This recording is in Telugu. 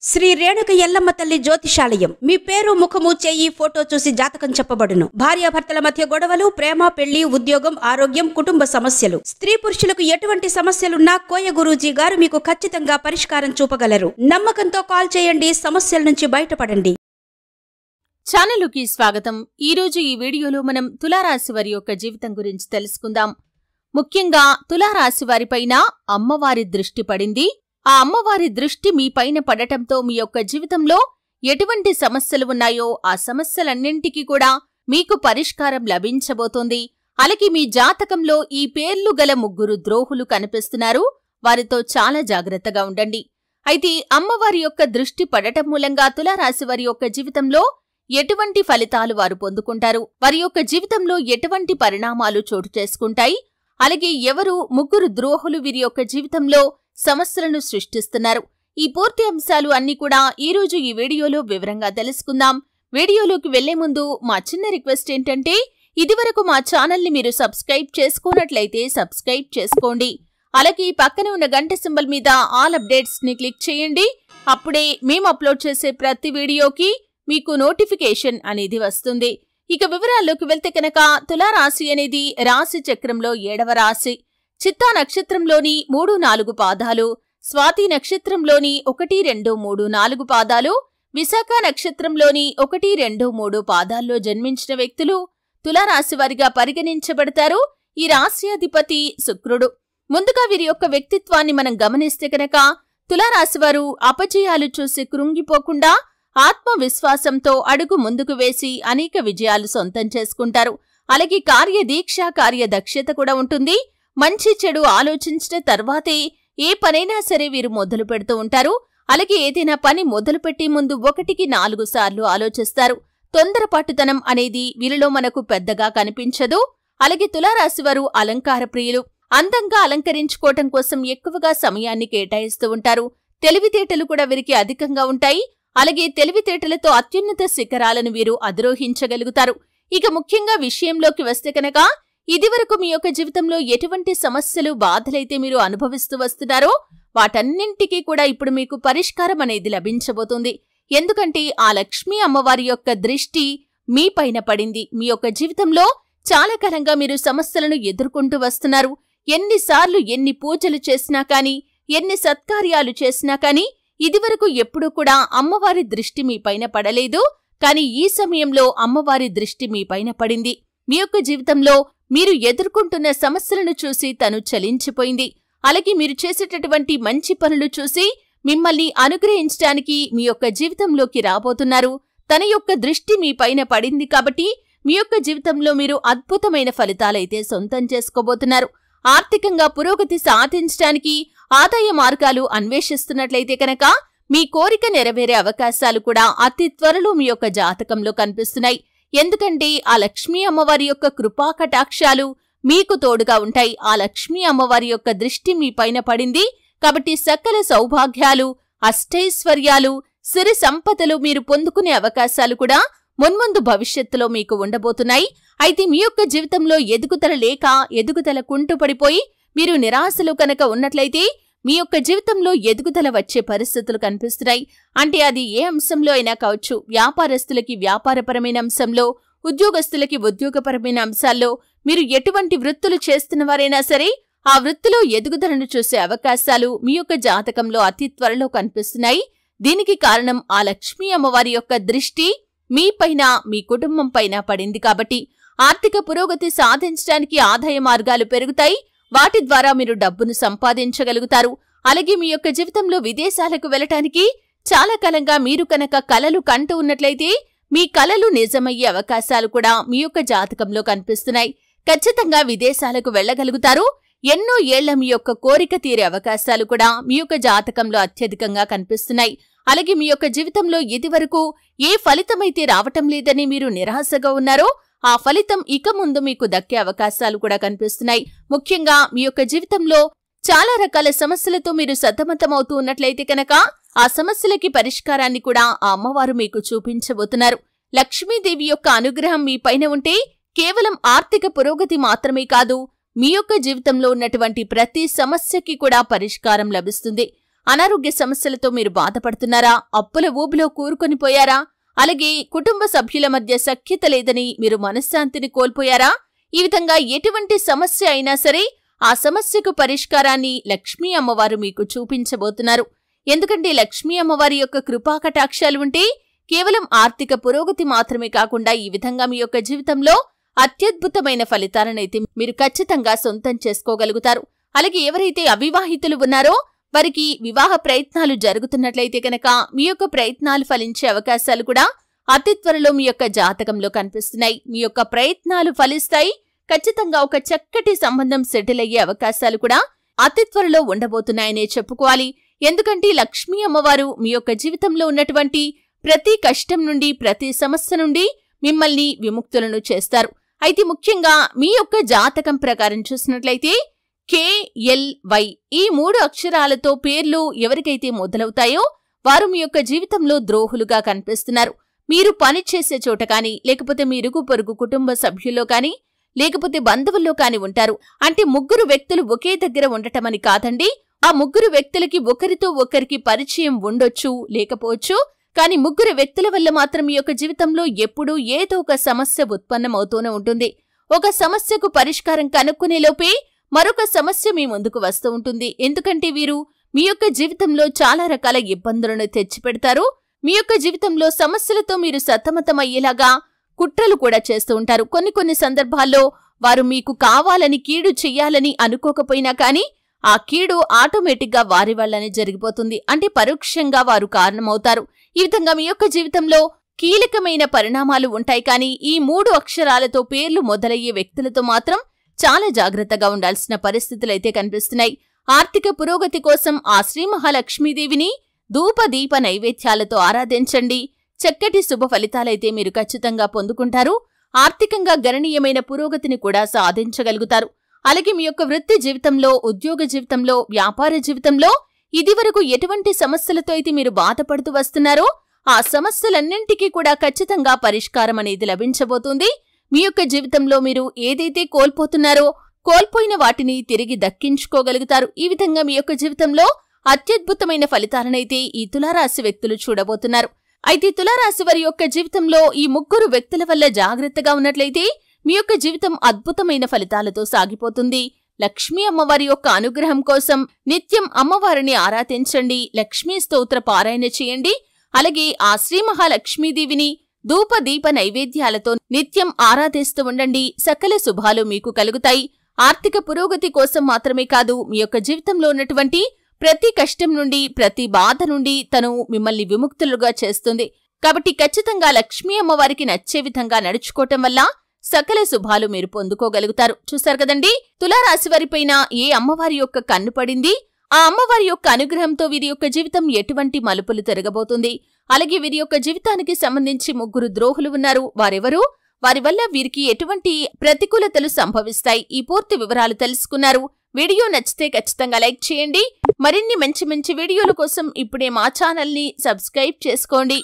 శ్రీ రేణుక ఎల్లమ్మ తల్లి జ్యోతిషాలయం మీ పేరు ముఖము చేయి ఫోటో చూసి జాతకం చెప్పబడును. భార్యాభర్తల మధ్య గొడవలు, ప్రేమ, పెళ్లి, ఉద్యోగం, ఆరోగ్యం, కుటుంబ సమస్యలు, స్త్రీ పురుషులకు ఎటువంటి సమస్యలున్నా కోయ గురూజీ గారు మీకు ఖచ్చితంగా పరిష్కారం చూపగలరు. నమ్మకంతో కాల్ చేయండి, సమస్యల నుంచి బయటపడండి. ఛానలుకి స్వాగతం. ఈరోజు ఈ వీడియోలో మనం తులారాశి వారి యొక్క జీవితం గురించి తెలుసుకుందాం. ముఖ్యంగా తులారాశి వారిపైన అమ్మవారి దృష్టి పడింది. ఆ అమ్మవారి దృష్టి మీపైన పడటంతో మీ యొక్క జీవితంలో ఎటువంటి సమస్యలు ఉన్నాయో ఆ సమస్యలన్నింటికీ కూడా మీకు పరిష్కారం లభించబోతోంది. అలాగే మీ జాతకంలో ఈ పేర్లు గల 3 ద్రోహులు కనిపిస్తున్నారు. వారితో చాలా జాగ్రత్తగా ఉండండి. అయితే అమ్మవారి యొక్క దృష్టి పడటం మూలంగా తులారాశి వారి యొక్క జీవితంలో ఎటువంటి ఫలితాలు వారు పొందుకుంటారు, వారి యొక్క జీవితంలో ఎటువంటి పరిణామాలు చోటు చేసుకుంటాయి, అలాగే ఎవరు 3 ద్రోహులు వీరి యొక్క జీవితంలో సమస్యలను సృష్టిస్తున్నారు, ఈ పూర్తి అంశాలు అన్నీ కూడా ఈరోజు ఈ వీడియోలో వివరంగా తెలుసుకుందాం. వీడియోలోకి వెళ్లే ముందు మా చిన్న రిక్వెస్ట్ ఏంటంటే, ఇదివరకు మా ఛానల్ని మీరు సబ్స్క్రైబ్ చేసుకోనట్లయితే సబ్స్క్రైబ్ చేసుకోండి. అలాగే పక్కనే ఉన్న గంట సింబల్ మీద ఆల్ అప్డేట్స్ ని క్లిక్ చేయండి. అప్పుడే మేము అప్లోడ్ చేసే ప్రతి వీడియోకి మీకు నోటిఫికేషన్ అనేది వస్తుంది. ఇక వివరాల్లోకి వెళ్తే కనుక తులారాశి అనేది రాశి చక్రంలో 7వ రాశి. చిత్తా నక్షత్రంలోని 3, 4 పాదాలు, స్వాతి నక్షత్రంలోని 1, 2, 3, 4 పాదాలు, విశాఖ నక్షత్రంలోని 1, 2, 3 పాదాల్లో జన్మించిన వ్యక్తులు తులారాశి వారిగా పరిగణించబడతారు. ఈ రాశ్యాధిపతి శుక్రుడు. ముందుగా వీరి యొక్క వ్యక్తిత్వాన్ని మనం గమనిస్తే కనుక తులారాశివారు అపజయాలు చూసి కృంగిపోకుండా ఆత్మవిశ్వాసంతో అడుగు ముందుకు వేసి అనేక విజయాలు సొంతం చేసుకుంటారు. అలాగే కార్యదీక్ష, కార్యదక్షత కూడా ఉంటుంది. మంచి చెడు ఆలోచించిన తర్వాతే ఏ పనైనా సరే వీరు మొదలు పెడుతూ ఉంటారు. అలాగే ఏదైనా పని మొదలుపెట్టే ముందు 1కి 4 సార్లు ఆలోచిస్తారు. తొందరపాటుతనం అనేది వీరిలో మనకు పెద్దగా కనిపించదు. అలాగే తులారాశివారు అలంకార ప్రియులు. అందంగా అలంకరించుకోవటం కోసం ఎక్కువగా సమయాన్ని కేటాయిస్తూ ఉంటారు. తెలివితేటలు కూడా వీరికి అధికంగా ఉంటాయి. అలాగే తెలివితేటలతో అత్యున్నత శిఖరాలను వీరు అధిరోహించగలుగుతారు. ఇక ముఖ్యంగా విషయంలోకి వస్తే కనుక ఇదివరకు మీ యొక్క జీవితంలో ఎటువంటి సమస్యలు, బాధలైతే మీరు అనుభవిస్తూ వస్తున్నారో వాటన్నింటికీ కూడా ఇప్పుడు మీకు పరిష్కారం అనేది లభించబోతుంది. ఎందుకంటే ఆ లక్ష్మీ అమ్మవారి యొక్క దృష్టి మీ పైన పడింది. మీ యొక్క జీవితంలో చాలా కాలంగా మీరు సమస్యలను ఎదుర్కొంటూ వస్తున్నారు. ఎన్నిసార్లు ఎన్ని పూజలు చేసినా కానీ, ఎన్ని సత్కార్యాలు చేసినా కానీ ఇదివరకు ఎప్పుడూ కూడా అమ్మవారి దృష్టి మీ పైన పడలేదు. కానీ ఈ సమయంలో అమ్మవారి దృష్టి మీ పైన పడింది. మీ యొక్క జీవితంలో మీరు ఎదుర్కొంటున్న సమస్యలను చూసి తను చలించిపోయింది. అలాగే మీరు చేసేటటువంటి మంచి పనులు చూసి మిమ్మల్ని అనుగ్రహించడానికి మీ యొక్క జీవితంలోకి రాబోతున్నారు. తన యొక్క దృష్టి మీ పైన పడింది కాబట్టి మీ యొక్క జీవితంలో మీరు అద్భుతమైన ఫలితాలైతే సొంతం చేసుకోబోతున్నారు. ఆర్థికంగా పురోగతి సాధించడానికి ఆదాయ మార్గాలు అన్వేషిస్తున్నట్లయితే కనుక మీ కోరిక నెరవేరే అవకాశాలు కూడా అతి త్వరలో మీ యొక్క జాతకంలో కనిపిస్తున్నాయి. ఎందుకంటే ఆ లక్ష్మీ అమ్మవారి యొక్క కృపా కటాక్షాలు మీకు తోడుగా ఉంటాయి. ఆ లక్ష్మీ అమ్మవారి యొక్క దృష్టి మీ పైన పడింది కాబట్టి సకల సౌభాగ్యాలు, అష్టైశ్వర్యాలు, సిరి సంపదలు మీరు పొందుకునే అవకాశాలు కూడా మున్ముందు భవిష్యత్తులో మీకు ఉండబోతున్నాయి. అయితే మీ యొక్క జీవితంలో ఎదుగుదల లేక ఎదుగుదల కుంటుపడిపోయి మీరు నిరాశలో కనుక ఉన్నట్లయితే మీ యొక్క జీవితంలో ఎదుగుదల వచ్చే పరిస్థితులు కనిపిస్తున్నాయి. అంటే అది ఏ అంశంలో అయినా కావచ్చు. వ్యాపారస్తులకి వ్యాపారపరమైన అంశంలో, ఉద్యోగస్తులకి ఉద్యోగపరమైన అంశాల్లో, మీరు ఎటువంటి వృత్తులు చేస్తున్న వారైనా సరే ఆ వృత్తిలో ఎదుగుదలను చూసే అవకాశాలు మీ యొక్క జాతకంలో అతి త్వరలో కనిపిస్తున్నాయి. దీనికి కారణం ఆ లక్ష్మీ అమ్మవారి యొక్క దృష్టి మీ పైన, మీ కుటుంబం పైన పడింది కాబట్టి ఆర్థిక పురోగతి సాధించడానికి ఆదాయ మార్గాలు పెరుగుతాయి. వాటి ద్వారా మీరు డబ్బును సంపాదించగలుగుతారు. అలాగే మీ యొక్క జీవితంలో విదేశాలకు వెళ్లటానికి చాలా కాలంగా మీరు కనుక కలలు కంటూ ఉన్నట్లయితే మీ కలలు నిజమయ్యే అవకాశాలు కూడా మీ యొక్క జాతకంలో కనిపిస్తున్నాయి. ఖచ్చితంగా విదేశాలకు వెళ్లగలుగుతారు. ఎన్నో ఏళ్ల మీ యొక్క కోరిక తీరే అవకాశాలు కూడా మీ యొక్క జాతకంలో అత్యధికంగా కనిపిస్తున్నాయి. అలాగే మీ యొక్క జీవితంలో ఇదివరకు ఏ ఫలితమైతే రావటం లేదని మీరు నిరాశగా ఉన్నారో ఆ ఫలితం ఇక ముందు మీకు దక్కే అవకాశాలు కూడా కనిపిస్తున్నాయి. ముఖ్యంగా మీ యొక్క జీవితంలో చాలా రకాల సమస్యలతో మీరు సతమతమవుతూ ఉన్నట్లయితే కనుక ఆ సమస్యలకి పరిష్కారాన్ని కూడా ఆ అమ్మవారు మీకు చూపించబోతున్నారు. లక్ష్మీదేవి యొక్క అనుగ్రహం మీ పైన ఉంటే కేవలం ఆర్థిక పురోగతి మాత్రమే కాదు, మీ యొక్క జీవితంలో ఉన్నటువంటి ప్రతి సమస్యకి కూడా పరిష్కారం లభిస్తుంది. అనారోగ్య సమస్యలతో మీరు బాధపడుతున్నారా? అప్పుల ఊబిలో కూరుకొని పోయారా? అలాగే కుటుంబ సభ్యుల మధ్య సఖ్యత లేదని మీరు మనశ్శాంతిని కోల్పోయారా? ఈ విధంగా ఎటువంటి సమస్య అయినా సరే ఆ సమస్యకు పరిష్కారాన్ని లక్ష్మీ అమ్మవారు మీకు చూపించబోతున్నారు. ఎందుకంటే లక్ష్మీ అమ్మవారి యొక్క కృపా కటాక్షాలు ఉంటే కేవలం ఆర్థిక పురోగతి మాత్రమే కాకుండా ఈ విధంగా మీ యొక్క జీవితంలో అత్యద్భుతమైన ఫలితాలనైతే మీరు ఖచ్చితంగా సొంతం చేసుకోగలుగుతారు. అలాగే ఎవరైతే అవివాహితులు ఉన్నారో వారికి వివాహ ప్రయత్నాలు జరుగుతున్నట్లయితే కనుక మీ యొక్క ప్రయత్నాలు ఫలించే అవకాశాలు కూడా అతి త్వరలో మీ యొక్క జాతకంలో కనిపిస్తున్నాయి. మీ యొక్క ప్రయత్నాలు ఫలిస్తాయి. ఖచ్చితంగా ఒక చక్కటి సంబంధం సెటిల్ అయ్యే అవకాశాలు కూడా అతి త్వరలో ఉండబోతున్నాయనే చెప్పుకోవాలి. ఎందుకంటే లక్ష్మీ అమ్మవారు మీ యొక్క జీవితంలో ఉన్నటువంటి ప్రతి కష్టం నుండి, ప్రతి సమస్య నుండి మిమ్మల్ని విముక్తులను చేస్తారు. అయితే ముఖ్యంగా మీ యొక్క జాతకం ప్రకారం చూసినట్లయితే KLY ఈ 3 అక్షరాలతో పేర్లు ఎవరికైతే మొదలవుతాయో వారు మీ యొక్క జీవితంలో ద్రోహులుగా కనిపిస్తున్నారు. మీరు పనిచేసే చోట కానీ, లేకపోతే మీ ఇరుగు పొరుగు కుటుంబ సభ్యుల్లో కానీ, లేకపోతే బంధువుల్లో కానీ ఉంటారు. అంటే 3 వ్యక్తులు ఒకే దగ్గర ఉండటమని కాదండి. ఆ 3 వ్యక్తులకి ఒకరితో ఒకరికి పరిచయం ఉండొచ్చు, లేకపోవచ్చు. కానీ 3 వ్యక్తుల వల్ల మాత్రం మీ యొక్క జీవితంలో ఎప్పుడూ ఏదో ఒక సమస్య ఉత్పన్నమవుతూనే ఉంటుంది. ఒక సమస్యకు పరిష్కారం కనుక్కునేలోపే మరొక సమస్య మీ ముందుకు వస్తూ ఉంటుంది. ఎందుకంటే వీరు మీ యొక్క జీవితంలో చాలా రకాల ఇబ్బందులను తెచ్చిపెడతారు. మీ యొక్క జీవితంలో సమస్యలతో మీరు సతమతమయ్యేలాగా కుట్రలు కూడా చేస్తూ ఉంటారు. కొన్ని సందర్భాల్లో వారు మీకు కావాలని కీడు చెయ్యాలని అనుకోకపోయినా కానీ ఆ కీడు ఆటోమేటిక్గా వారి వల్లనే జరిగిపోతుంది. అంటే పరోక్షంగా వారు కారణమవుతారు. ఈ విధంగా మీ యొక్క జీవితంలో కీలకమైన పరిణామాలు ఉంటాయి. కానీ ఈ 3 అక్షరాలతో పేర్లు మొదలయ్యే వ్యక్తులతో మాత్రం చాలా జాగ్రత్తగా ఉండాల్సిన పరిస్థితులైతే కనిపిస్తున్నాయి. ఆర్థిక పురోగతి కోసం ఆ శ్రీ మహాలక్ష్మీదేవిని ధూప దీప నైవేద్యాలతో ఆరాధించండి. చక్కటి శుభ ఫలితాలైతే మీరు ఖచ్చితంగా పొందుకుంటారు. ఆర్థికంగా గణనీయమైన పురోగతిని కూడా సాధించగలుగుతారు. అలాగే మీ యొక్క వృత్తి జీవితంలో, ఉద్యోగ జీవితంలో, వ్యాపార జీవితంలో ఇదివరకు ఎటువంటి సమస్యలతో అయితే మీరు బాధపడుతూ వస్తున్నారో ఆ సమస్యలన్నింటికీ కూడా ఖచ్చితంగా పరిష్కారం అనేది లభించబోతుంది. మీ యొక్క జీవితంలో మీరు ఏదైతే కోల్పోతున్నారో కోల్పోయిన వాటిని తిరిగి దక్కించుకోగలుగుతారు. ఈ విధంగా మీ యొక్క జీవితంలో అత్యద్భుతమైన ఫలితాలనైతే ఈ తులారాశి వ్యక్తులు చూడబోతున్నారు. అయితే తులారాశి వారి యొక్క జీవితంలో ఈ 3 వ్యక్తుల వల్ల జాగ్రత్తగా ఉన్నట్లయితే మీ యొక్క జీవితం అద్భుతమైన ఫలితాలతో సాగిపోతుంది. లక్ష్మీ అమ్మవారి యొక్క అనుగ్రహం కోసం నిత్యం అమ్మవారిని ఆరాధించండి. లక్ష్మీ స్తోత్ర పారాయణ చేయండి. అలాగే ఆ శ్రీ మహాలక్ష్మీదేవిని ధూప దీప నైవేద్యాలతో నిత్యం ఆరాధిస్తూ ఉండండి. సకల శుభాలు మీకు కలుగుతాయి. ఆర్థిక పురోగతి కోసం మాత్రమే కాదు, మీ యొక్క జీవితంలో ఉన్నటువంటి ప్రతి కష్టం నుండి, ప్రతి బాధ నుండి తను మిమ్మల్ని విముక్తులుగా చేస్తుంది. కాబట్టి ఖచ్చితంగా లక్ష్మీ అమ్మవారికి నచ్చే విధంగా నడుచుకోవటం వల్ల సకల శుభాలు మీరు పొందుకోగలుగుతారు. చూశారు కదండి, తులారాశి వారిపైన ఏ అమ్మవారి యొక్క కన్ను పడింది, ఆ అమ్మవారి యొక్క అనుగ్రహంతో వీరి యొక్క జీవితం ఎటువంటి మలుపులు తిరగబోతుంది. అలాగే వీరి యొక్క జీవితానికి సంబంధించి 3 ద్రోహులు ఉన్నారు. వారెవరు, వారి వల్ల వీరికి ఎటువంటి ప్రతికూలతలు సంభవిస్తాయి, ఈ పూర్తి వివరాలు తెలుసుకున్నారు. వీడియో నచ్చితే ఖచ్చితంగా లైక్ చేయండి. మరిన్ని మంచి వీడియోల కోసం ఇప్పుడే మా ఛానల్ని సబ్స్క్రైబ్ చేసుకోండి.